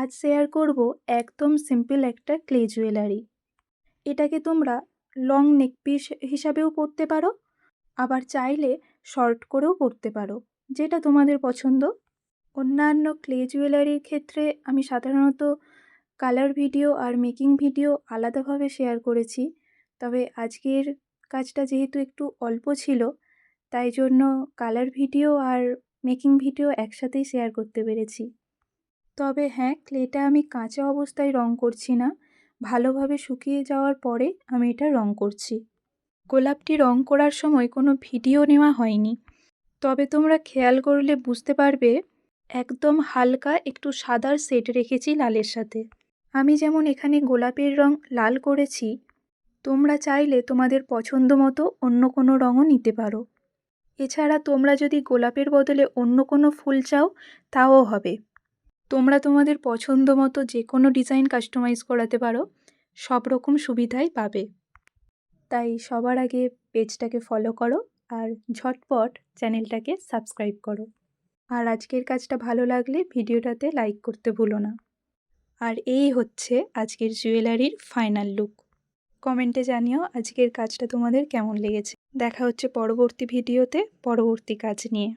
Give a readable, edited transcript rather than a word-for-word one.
আজ শেয়ার করব একদম সিম্পল একটা ক্লে জুয়েলারি। এটাকে তোমরা লং নেক পিস হিসাবেও পরতে পারো, আবার চাইলে শর্ট করেও পরতে পারো, যেটা তোমাদের পছন্দ। অন্যান্য ক্লে জুয়েলারির ক্ষেত্রে আমি সাধারণত colour video are making video আলাদাভাবে শেয়ার করেছি, তবে আজকের কাজটা যেহেতু একটু অল্প ছিল, তাই জন্য colour video are making video একসাথেই শেয়ার করতে পেরেছি। তবে হ্যাঁ, ক্লেটা আমি কাঁচা অবস্থায় রং করছি না, ভালোভাবে শুকিয়ে যাওয়ার পরে আমি এটা রং করছি। গোলাপটি রং করার সময় কোনো ভিডিও নেওয়া হয়নি, তবে তোমরা খেয়াল করলে বুঝতে পারবে একদম হালকা একটু সাদার শেড রেখেছি লালের সাথে। আমি যেমন এখানে গোলাপের রং লাল করেছি, তোমরা চাইলে তোমাদের পছন্দ মতো অন্য কোনো রঙও নিতে পারো। এছাড়া তোমরা যদি গোলাপের বদলে অন্য কোনো ফুল চাও তাও হবে। তোমরা তোমাদের পছন্দ মতো যে কোনো ডিজাইন কাস্টমাইজ করাতে পারো, সব রকম সুবিধাই পাবে। তাই সবার আগে পেজটাকে ফলো করো আর ঝটপট চ্যানেলটাকে সাবস্ক্রাইব করো। আর আজকের কাজটা ভালো লাগলে ভিডিওটাতে লাইক করতে ভুলো না। আর এই হচ্ছে আজকের জুয়েলারির ফাইনাল লুক। কমেন্টে জানিও আজকের কাজটা তোমাদের কেমন লেগেছে। দেখা হচ্ছে পরবর্তী ভিডিওতে পরবর্তী কাজ নিয়ে।